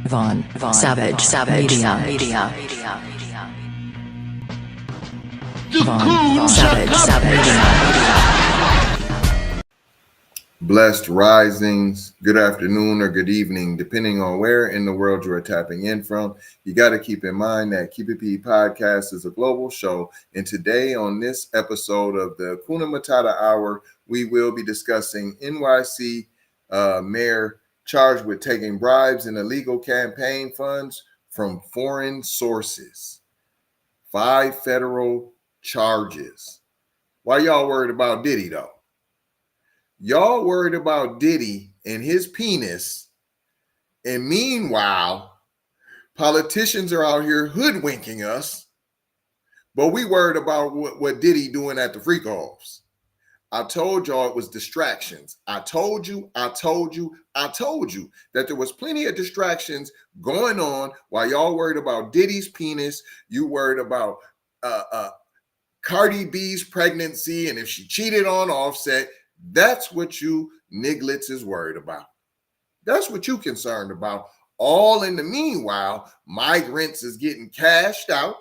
Savage Media. Savage Media. Blessed risings, good afternoon or good evening, depending on where in the world you are tapping in from. You got to keep in mind that Keep It P podcast is a global show. And today on this episode of the Kuna Matata Hour, we will be discussing NYC Mayor charged with taking bribes and illegal campaign funds from foreign sources. 5 federal charges. Why y'all worried about Diddy though? Y'all worried about Diddy and his penis, and meanwhile, politicians are out here hoodwinking us, but we worried about what Diddy doing at the freak-offs. I told y'all it was distractions. I told you that there was plenty of distractions going on while y'all worried about Diddy's penis. You worried about Cardi B's pregnancy and if she cheated on Offset. That's what you nigglets is worried about. That's what you concerned about. All in the meanwhile, migrants is getting cashed out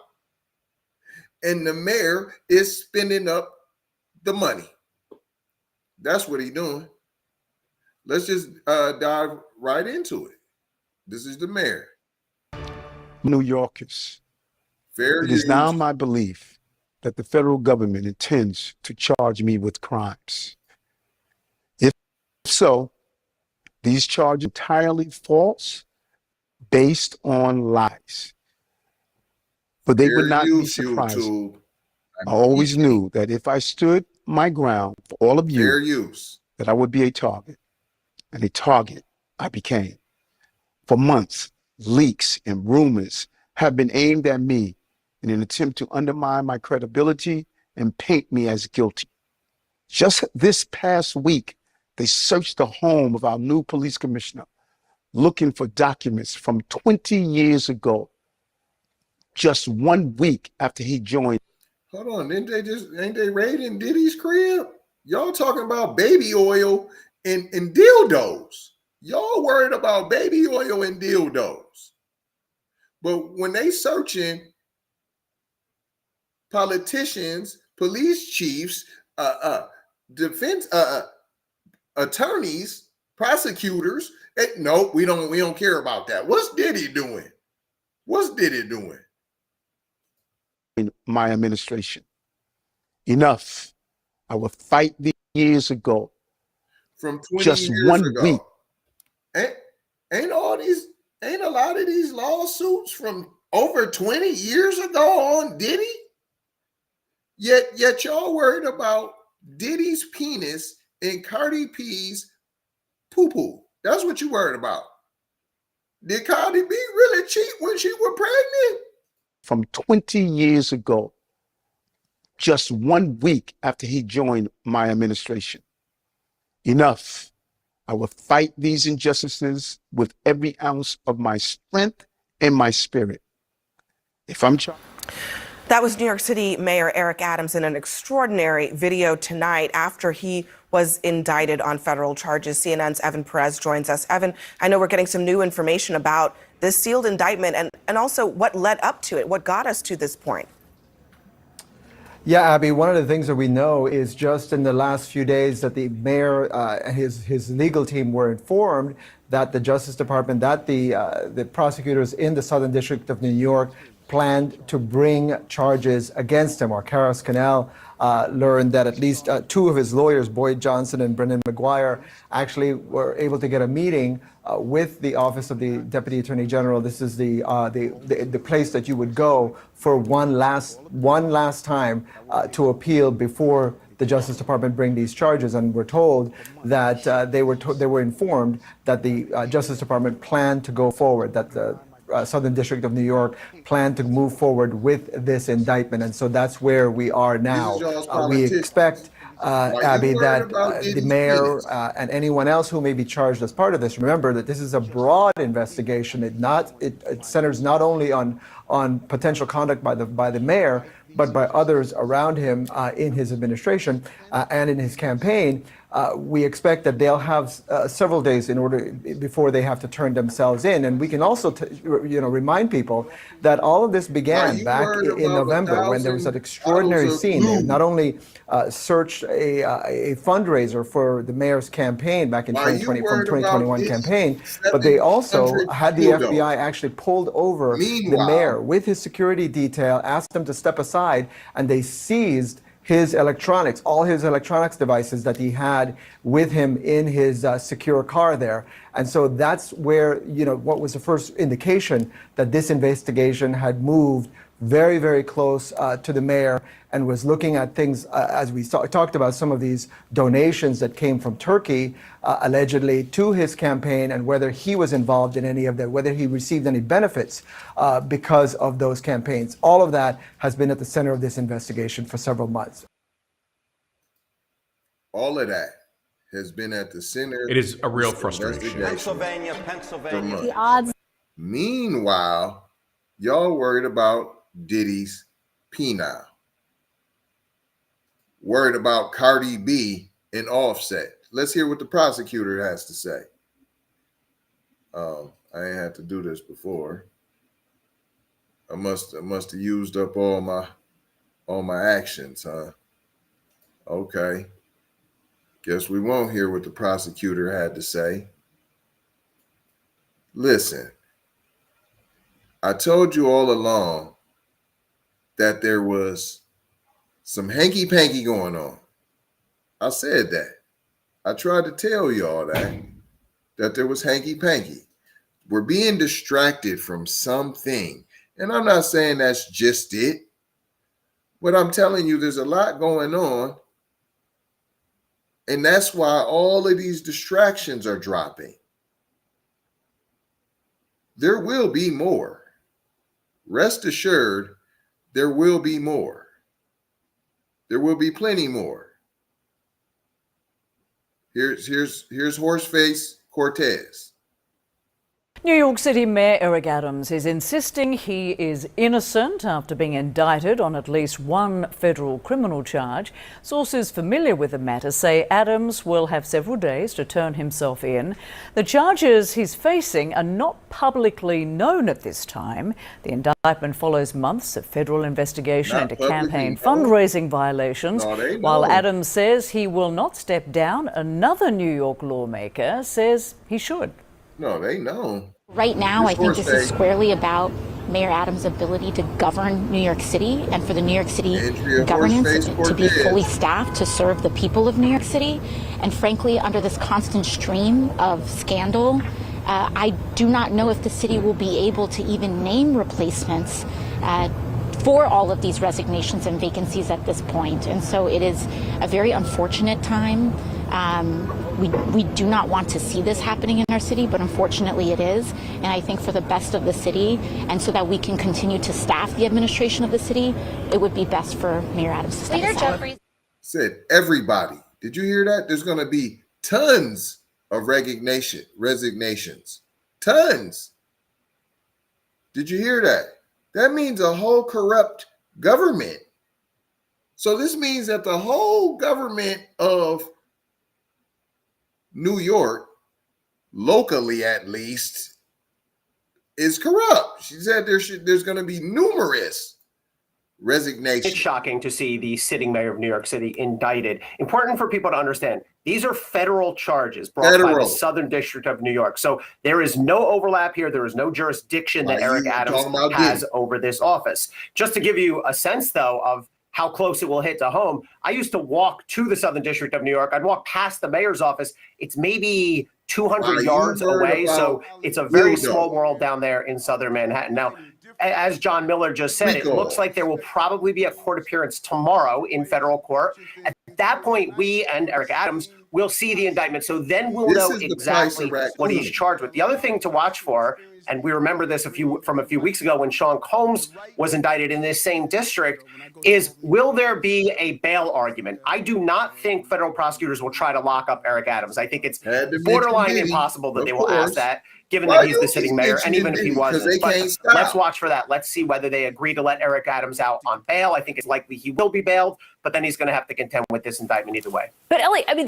and the mayor is spending up the money. That's what he's doing. Let's just dive right into it. This is the mayor. New Yorkers, Fair it is now my belief that the federal government intends to charge me with crimes. If so, these charges are entirely false, based on lies. But they would not be surprising. I always knew that if I stood my ground for all of you, that I would be a target, and a target I became. For months, leaks and rumors have been aimed at me in an attempt to undermine my credibility and paint me as guilty. Just this past week, they searched the home of our new police commissioner, looking for documents from 20 years ago, just 1 week after he joined. Hold on, ain't they raiding Diddy's crib? Y'all talking about baby oil and dildos. Y'all worried about baby oil and dildos. But when they searching politicians, police chiefs, defense attorneys, prosecutors, no, we don't care about that. What's Diddy doing? In my administration. Enough. I will fight these years ago. From 20 just years 1 ago. week. Ain't a lot of these lawsuits from over 20 years ago on Diddy? Yet y'all worried about Diddy's penis and Cardi B's poo-poo. That's what you worried about. Did Cardi B really cheat when she was pregnant? From 20 years ago, just 1 week after he joined my administration. Enough. I will fight these injustices with every ounce of my strength and my spirit. If I'm charged. That was New York City Mayor Eric Adams in an extraordinary video tonight after he was indicted on federal charges. CNN's Evan Perez joins us. Evan, I know we're getting some new information about this sealed indictment and also what led up to it, what got us to this point. Yeah, Abby, one of the things that we know is just in the last few days that the mayor and his legal team were informed that the Justice Department, that the prosecutors in the Southern District of New York planned to bring charges against him. Or Karas Cannell learned that at least 2 of his lawyers, Boyd Johnson and Brendan McGuire, actually were able to get a meeting with the Office of the Deputy Attorney General. This is the place that you would go for one last time to appeal before the Justice Department bring these charges. And we're told that they were informed that the Justice Department planned to go forward, that the Southern District of New York planned to move forward with this indictment. And so that's where we are now. We expect, Abby, that the mayor and anyone else who may be charged as part of this, remember that this is a broad investigation. It centers not only on potential conduct by the mayor, but by others around him in his administration and in his campaign. We expect that they'll have several days in order before they have to turn themselves in. And we can also, remind people that all of this began back in November when there was that extraordinary scene. They not only searched a fundraiser for the mayor's campaign back in 2020 from 2021 campaign, but they also had the FBI actually pulled over the mayor with his security detail, asked him to step aside, and they seized his electronics, all his electronics devices that he had with him in his secure car there. And so that's where, what was the first indication that this investigation had moved very, very close to the mayor and was looking at things, as we talked about some of these donations that came from Turkey, allegedly to his campaign, and whether he was involved in any of that, whether he received any benefits because of those campaigns. All of that has been at the center of this investigation for several months. All of that has been at the center. It is a real frustration. Pennsylvania. The odds. Meanwhile, y'all worried about Diddy's penile. Worried about Cardi B and Offset. Let's hear what the prosecutor has to say. I ain't had to do this before. I must have used up all my actions, huh? Okay. Guess we won't hear what the prosecutor had to say. Listen, I told you all along that there was some hanky-panky going on. I said that. I tried to tell y'all that there was hanky-panky. We're being distracted from something. And I'm not saying that's just it, but I'm telling you there's a lot going on. And that's why all of these distractions are dropping. There will be more. Rest assured, there will be more. There will be plenty more. Here's Horseface Cortez. New York City Mayor Eric Adams is insisting he is innocent after being indicted on at least one federal criminal charge. Sources familiar with the matter say Adams will have several days to turn himself in. The charges he's facing are not publicly known at this time. The indictment follows months of federal investigation into campaign fundraising violations. While Adams says he will not step down, another New York lawmaker says he should. No, they know. Right now, I think this is squarely about Mayor Adams' ability to govern New York City and for the New York City governance to be fully staffed to serve the people of New York City. And frankly, under this constant stream of scandal, I do not know if the city will be able to even name replacements for all of these resignations and vacancies at this point. And so it is a very unfortunate time. We do not want to see this happening in our city, but unfortunately it is. And I think for the best of the city, and so that we can continue to staff the administration of the city, it would be best for Mayor Adams to step aside. Said everybody. Did you hear that? There's going to be tons of resignations. Tons. Did you hear that? That means a whole corrupt government. So this means that the whole government of New York, locally at least, is corrupt. She said there's going to be numerous resignations. It's shocking to see the sitting mayor of New York City indicted. Important for people to understand, these are federal charges brought by the Southern District of New York. So there is no overlap here. There is no jurisdiction that Eric Adams has over this office. Just to give you a sense, though, of how close it will hit to home, I used to walk to the Southern District of New York. I'd walk past the mayor's office. It's maybe 200 yards away. So it's a very small world down there in Southern Manhattan. Now, as John Miller just said, it looks like there will probably be a court appearance tomorrow in federal court. At that point, we and Eric Adams will see the indictment. So then we'll know exactly what he's charged with. The other thing to watch for, and we remember this from a few weeks ago when Sean Combs was indicted in this same district, is will there be a bail argument? I do not think federal prosecutors will try to lock up Eric Adams. I think it's borderline impossible that they will ask that. given Why that he's you the sitting keep mayor, and mentioning even if he Diddy? Because wasn't. they But can't stop. let's watch for that. Let's see whether they agree to let Eric Adams out on bail. I think it's likely he will be bailed, but then he's going to have to contend with this indictment either way. But Ellie, I mean,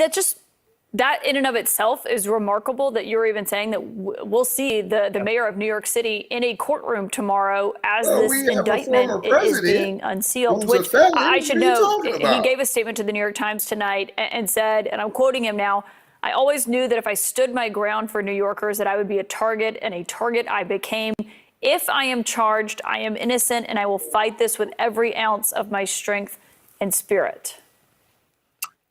that in and of itself is remarkable that you're even saying that we'll see the mayor of New York City in a courtroom tomorrow as this indictment is being unsealed, which I should note, he gave a statement to the New York Times tonight and said, and I'm quoting him now, "I always knew that if I stood my ground for New Yorkers, that I would be a target, and a target I became. If I am charged, I am innocent, and I will fight this with every ounce of my strength and spirit."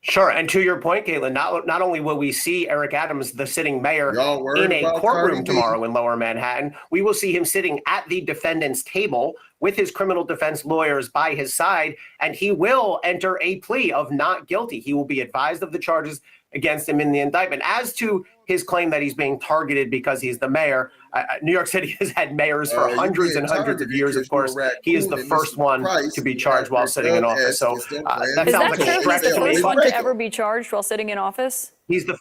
Sure. And to your point, Caitlin, not only will we see Eric Adams, the sitting mayor, in a courtroom tomorrow in Lower Manhattan, we will see him sitting at the defendant's table with his criminal defense lawyers by his side, and he will enter a plea of not guilty. He will be advised of the charges against him in the indictment. As to his claim that he's being targeted because he's the mayor, New York City has had mayors for hundreds and hundreds of years, of course. He is the first one to be charged while sitting in office. So that Is sounds that like a true? stretch He's the to me. first one to ever be charged while sitting in office? He's the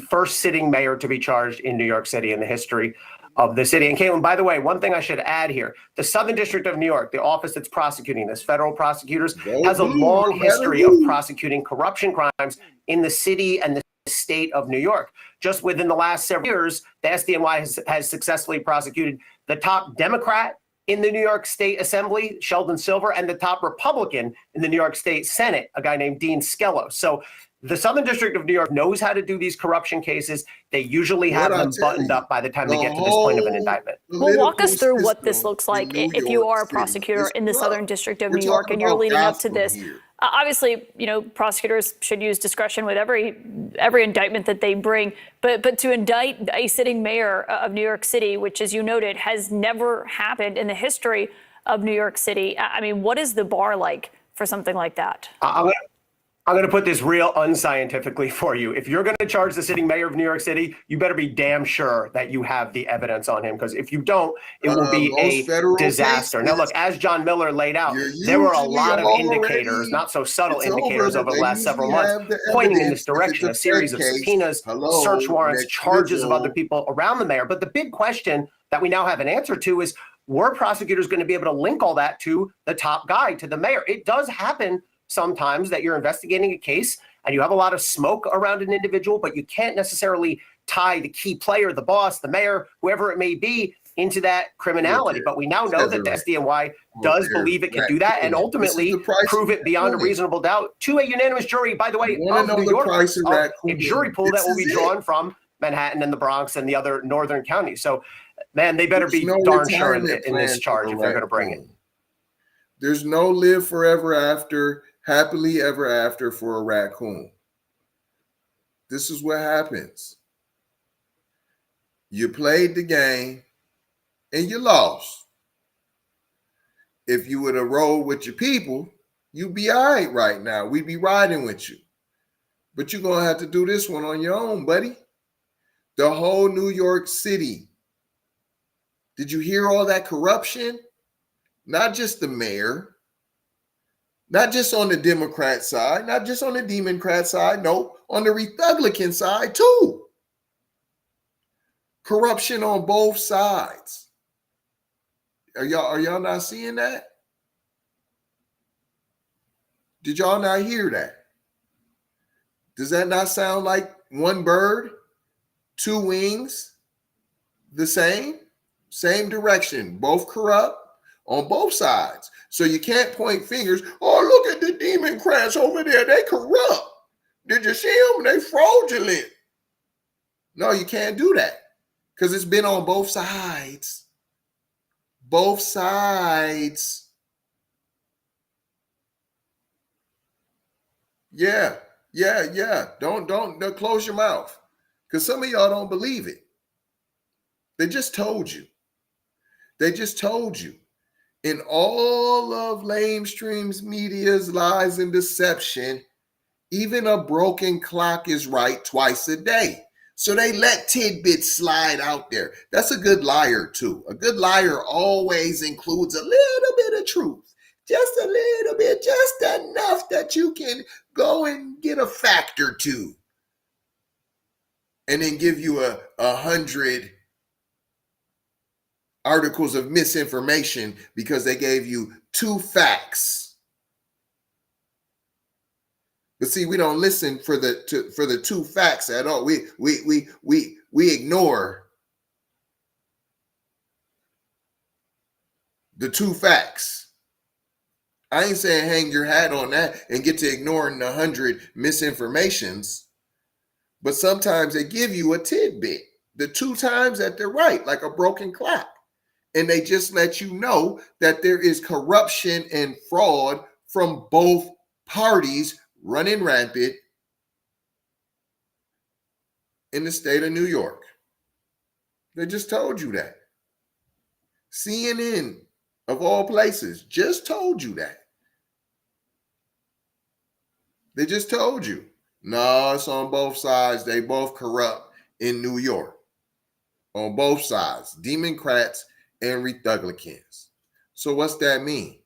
first sitting mayor to be charged in New York City in the history of the city. And Caitlin, by the way, one thing I should add here, the Southern District of New York, the office that's prosecuting this, federal prosecutors, has a long history of prosecuting corruption crimes in the city and the state of New York. Just within the last several years, the SDNY has successfully prosecuted the top Democrat in the New York State Assembly, Sheldon Silver, and the top Republican in the New York State Senate, a guy named Dean Skelos. So the Southern District of New York knows how to do these corruption cases. They usually have them buttoned up by the time they get to this point of an indictment. Well, walk us through what this looks like if you are a prosecutor in the Southern District of New York and you're leading up to this. Obviously, you know, prosecutors should use discretion with every indictment that they bring. But to indict a sitting mayor of New York City, which, as you noted, has never happened in the history of New York City, I mean, what is the bar like for something like that? I'm going to put this real unscientifically for you. If you're going to charge the sitting mayor of New York City, you better be damn sure that you have the evidence on him, because if you don't, it will be a disaster. Now, look, as John Miller laid out, there were a lot of indicators, not so subtle indicators over the last several months, pointing in this direction, a series of subpoenas, search warrants, charges of other people around the mayor. But the big question that we now have an answer to is, were prosecutors going to be able to link all that to the top guy, to the mayor? It does happen sometimes that you're investigating a case and you have a lot of smoke around an individual, but you can't necessarily tie the key player, the boss, the mayor, whoever it may be, into that criminality. But we now know that the SDNY does believe it can do that and ultimately prove it beyond a reasonable doubt to a unanimous jury, by the way, of New York, a jury pool that will be drawn from Manhattan and the Bronx and the other northern counties. So, man, they better be darn sure in this charge if they're going to bring it. There's no live forever after, happily ever after for a raccoon. This is what happens. You played the game and you lost. If you would have rolled with your people, you'd be all right now. We'd be riding with you. But you're going to have to do this one on your own, buddy. The whole New York City. Did you hear all that corruption? Not just the mayor, not just on the Democrat side, not just on the Democrat side, no, on the Republican side too. Corruption on both sides. Are y'all not seeing that? Did y'all not hear that? Does that not sound like one bird, two wings, the same direction, both corrupt on both sides? So you can't point fingers. Oh, look at the Democrats over there. They corrupt. Did you see them? They fraudulent. No, you can't do that because it's been on both sides. Both sides. Yeah. Don't close your mouth because some of y'all don't believe it. They just told you. In all of lamestream's media's lies and deception, even a broken clock is right twice a day. So they let tidbits slide out there. That's a good liar too. A good liar always includes a little bit of truth. Just a little bit, just enough that you can go and get a fact or two. And then give you a 100 articles of misinformation because they gave you 2 facts. But see, we don't listen for the 2 facts at all. We ignore the 2 facts. I ain't saying hang your hat on that and get to ignoring the 100 misinformations, but sometimes they give you a tidbit, the 2 times that they're right, like a broken clock. And they just let you know that there is corruption and fraud from both parties running rampant in the state of New York. They just told you that. CNN, of all places, just told you that. They just told you. No, it's on both sides. They both corrupt in New York. On both sides. Democrats and Republicans. So what's that mean?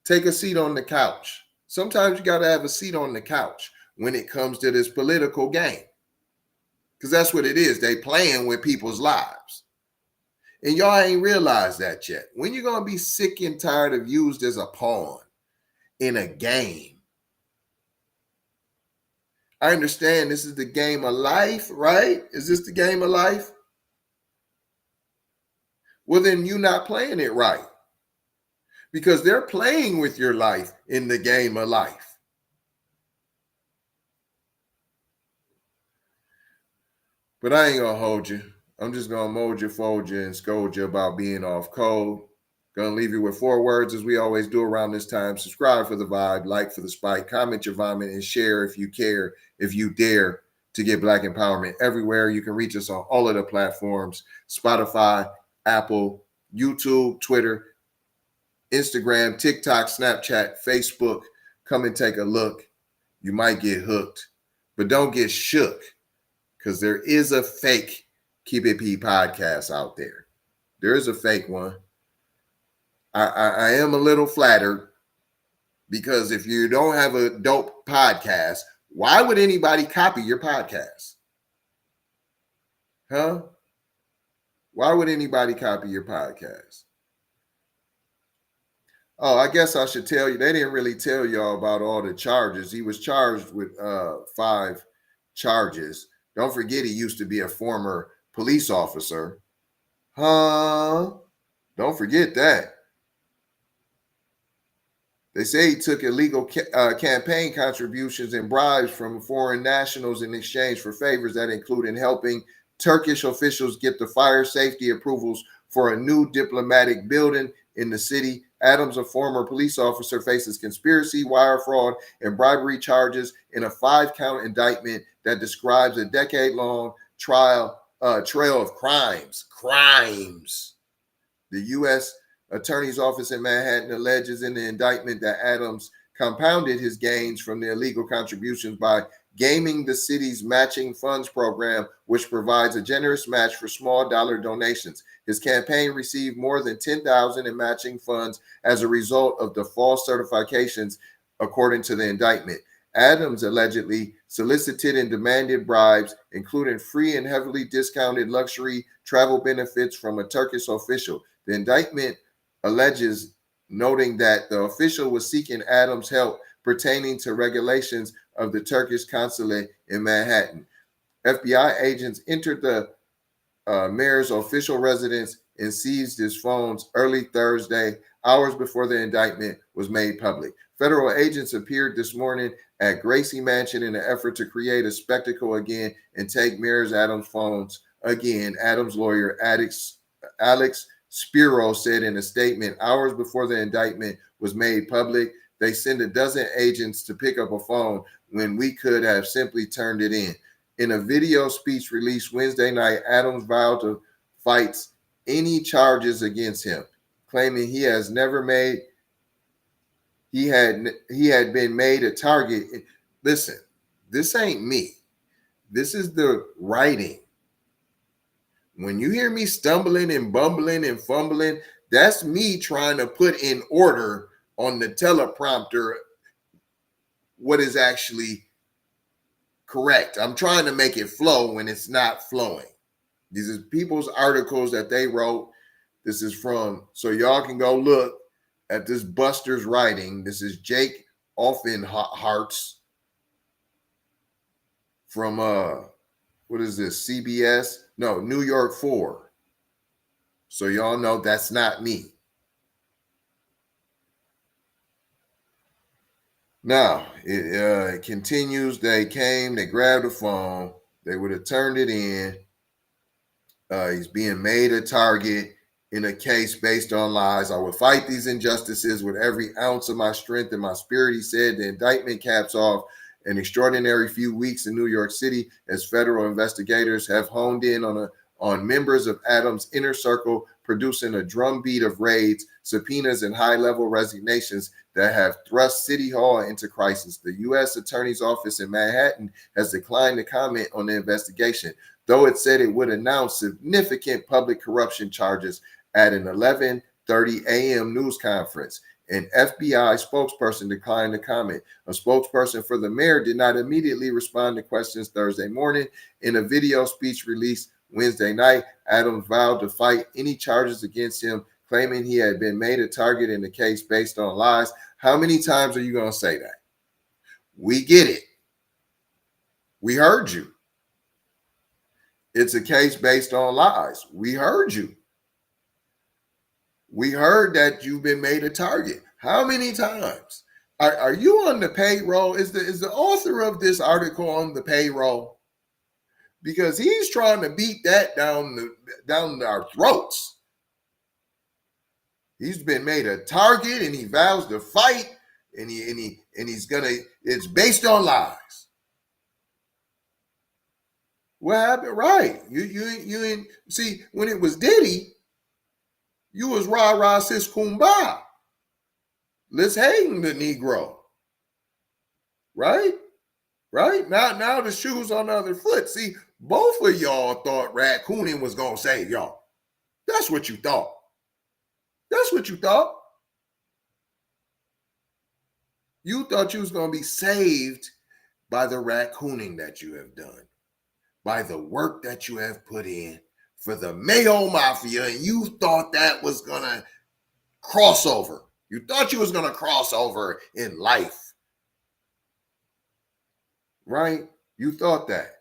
Take a seat on the couch. Sometimes you got to have a seat on the couch when it comes to this political game. Because that's what it is. They playing with people's lives. And y'all ain't realized that yet. When you going to be sick and tired of used as a pawn in a game? I understand this is the game of life, right? Is this the game of life? Well, then you're not playing it right. Because they're playing with your life in the game of life. But I ain't going to hold you. I'm just going to mold you, fold you, and scold you about being off code. Going to leave you with 4 words as we always do around this time. Subscribe for the vibe, like for the spike, comment your vomit, and share if you care, if you dare to get Black empowerment everywhere. You can reach us on all of the platforms: Spotify, Apple, YouTube, Twitter, Instagram, TikTok, Snapchat, Facebook. Come and take a look. You might get hooked, but don't get shook, because there is a fake Keep It P podcast out there. There is a fake one. I am a little flattered, because if you don't have a dope podcast, why would anybody copy your podcast? Huh? Why would anybody copy your podcast? Oh, I guess I should tell you, they didn't really tell y'all about all the charges. He was charged with 5 charges. Don't forget, he used to be a former police officer. Huh? Don't forget that. They say he took illegal campaign contributions and bribes from foreign nationals in exchange for favors that included helping Turkish officials get the fire safety approvals for a new diplomatic building in the city. Adams, a former police officer, faces conspiracy, wire fraud, and bribery charges in a 5-count indictment that describes a decade-long trail of crimes. The U.S. Attorney's Office in Manhattan alleges in the indictment that Adams compounded his gains from the illegal contributions by gaming the city's matching funds program, which provides a generous match for small dollar donations. His campaign received more than $10,000 in matching funds as a result of the false certifications, according to the indictment. Adams allegedly solicited and demanded bribes, including free and heavily discounted luxury travel benefits from a Turkish official. The indictment alleges, noting that the official was seeking Adams' help pertaining to regulations of the Turkish consulate in Manhattan. FBI agents entered the mayor's official residence and seized his phones early Thursday, hours before the indictment was made public. Federal agents appeared this morning at Gracie Mansion in an effort to create a spectacle again and take Mayor Adams' phones again. Adams' lawyer, Alex Spiro, said in a statement hours before the indictment was made public, they sent a dozen agents to pick up a phone when we could have simply turned it in. In a video speech released Wednesday night, Adams vowed to fight any charges against him, claiming he had been made a target. Listen, this ain't me. This is the writing. When you hear me stumbling and bumbling and fumbling, that's me trying to put in order on the teleprompter what is actually correct. I'm trying to make it flow when it's not flowing. These are people's articles that they wrote. This is from, so y'all can go look at this Buster's writing. This is Jake Offenhart's from, what is this, CBS? No, New York 4. So y'all know that's not me. Now, it continues. They came, they grabbed the phone. They would have turned it in. He's being made a target in a case based on lies. I will fight these injustices with every ounce of my strength and my spirit, he said. The indictment caps off an extraordinary few weeks in New York City as federal investigators have honed in on members of Adams' inner circle, producing a drumbeat of raids, subpoenas, and high-level resignations that have thrust City Hall into crisis. The U.S. Attorney's Office in Manhattan has declined to comment on the investigation, though it said it would announce significant public corruption charges at an 11:30 a.m. news conference. An FBI spokesperson declined to comment. A spokesperson for the mayor did not immediately respond to questions Thursday morning. In a video speech released Wednesday night, Adams vowed to fight any charges against him, claiming he had been made a target in the case based on lies. How many times are you going to say that? We get it. We heard you. It's a case based on lies. We heard you. We heard that you've been made a target. How many times? Are you on the payroll? Is the author of this article on the payroll? Because he's trying to beat that down our throats. He's been made a target and he vows to fight, and he's gonna, it's based on lies. What happened? Right. You see, when it was Diddy, you was rah sis kumbaya. Let's hang the Negro. Right? Right? Now the shoe's on the other foot. See, both of y'all thought raccooning was gonna save y'all. That's what you thought. That's what you thought. You thought you was gonna be saved by the raccooning that you have done, by the work that you have put in for the Mayo Mafia, and you thought that was gonna cross over. You thought you was gonna cross over in life. Right? You thought that.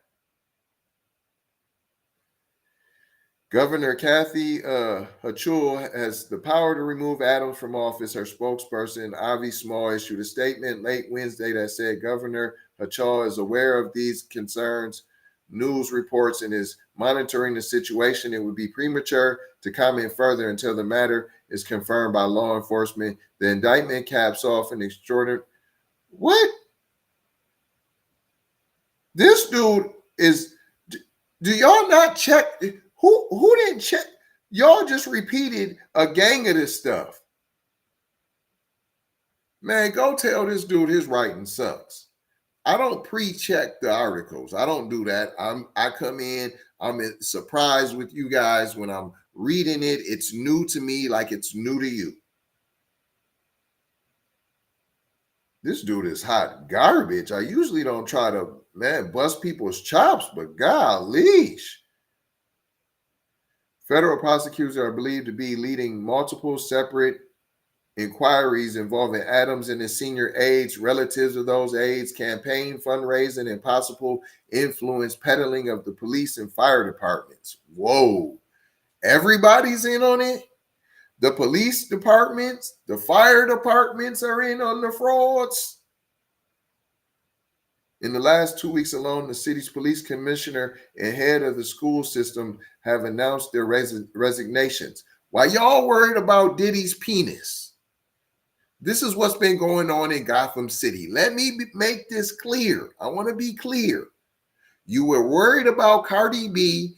Governor Kathy Hochul has the power to remove Adams from office. Her spokesperson, Avi Small, issued a statement late Wednesday that said Governor Hochul is aware of these concerns, news reports, and is monitoring the situation. It would be premature to comment further until the matter is confirmed by law enforcement. The indictment caps off an extraordinary... What? This dude is... Do y'all not check... Who didn't check? Y'all just repeated a gang of this stuff. Man, go tell this dude his writing sucks. I don't pre-check the articles. I don't do that. I come in, I'm surprised with you guys when I'm reading it. It's new to me like it's new to you. This dude is hot garbage. I usually don't try to, bust people's chops, but golly. Federal prosecutors are believed to be leading multiple separate inquiries involving Adams and his senior aides, relatives of those aides, campaign fundraising, and possible influence peddling of the police and fire departments. Whoa. Everybody's in on it? The police departments, the fire departments are in on the frauds. In the last 2 weeks alone, the city's police commissioner and head of the school system have announced their resignations. Why y'all worried about Diddy's penis? This is what's been going on in Gotham City. Let me make this clear. I want to be clear. You were worried about Cardi B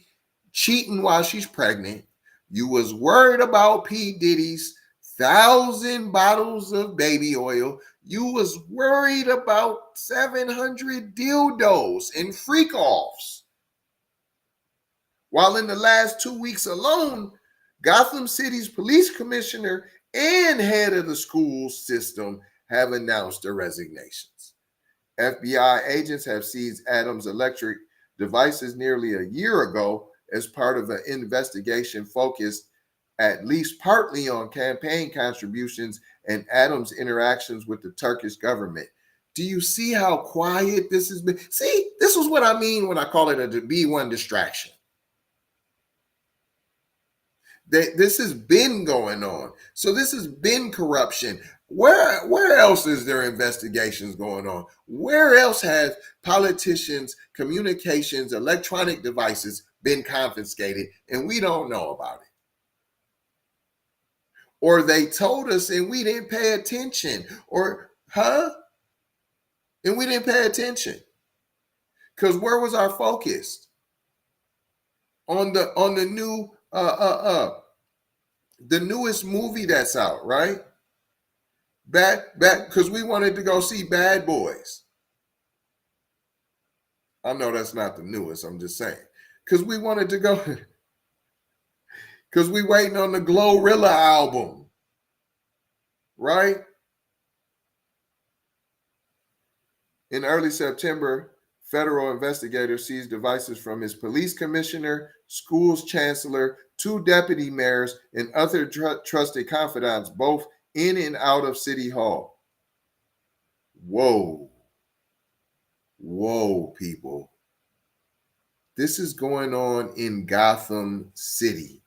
cheating while she's pregnant. You was worried about P. Diddy's 1,000 bottles of baby oil. You was worried about 700 dildos and freak-offs. While in the last 2 weeks alone, Gotham City's police commissioner and head of the school system have announced their resignations. FBI agents have seized Adams' electric devices nearly a year ago as part of an investigation focused at least partly on campaign contributions and Adams' interactions with the Turkish government. Do you see how quiet this has been? See, this is what I mean when I call it a B1 distraction. This has been going on. So this has been corruption. Where else is there investigations going on? Where else have politicians, communications, electronic devices been confiscated and we don't know about it? Or they told us and we didn't pay attention. Or, and we didn't pay attention. Because where was our focus? On the new the newest movie that's out, right? Because we wanted to go see Bad Boys. I know that's not the newest, I'm just saying. Because we wanted to go, because we waiting on the Glorilla album, right? In early September, federal investigators seized devices from his police commissioner, schools chancellor, 2 deputy mayors, and other trusted confidants, both in and out of City Hall. Whoa. Whoa, people. This is going on in Gotham City.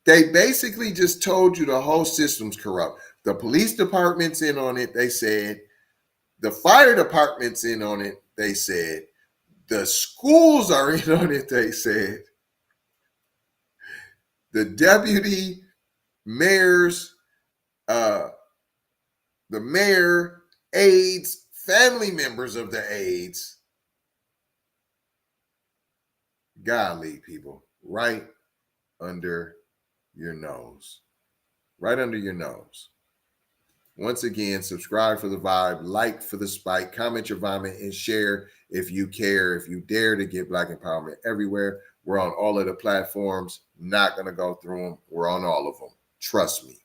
They basically just told you the whole system's corrupt. The police department's in on it, they said. The fire department's in on it, they said. The schools are in on it, they said. The deputy mayors, the mayor, aides, family members of the aides. Golly, people, right under your nose. Right under your nose. Once again, subscribe for the vibe, like for the spike, comment your vomit, and share if you care, if you dare to get Black empowerment everywhere. We're on all of the platforms. Not going to go through them. We're on all of them. Trust me.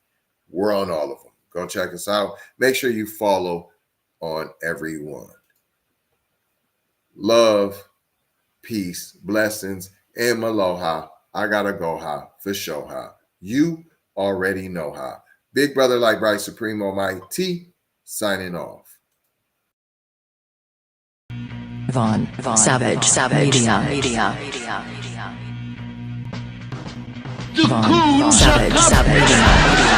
We're on all of them. Go check us out. Make sure you follow on every one. Love, peace, blessings, and aloha. I got to go ha for sure ha. You already know how. Big brother like Bright Supremo Mike T signing off. Vaughn, Savage, Media. Vaughn, Savage, Media.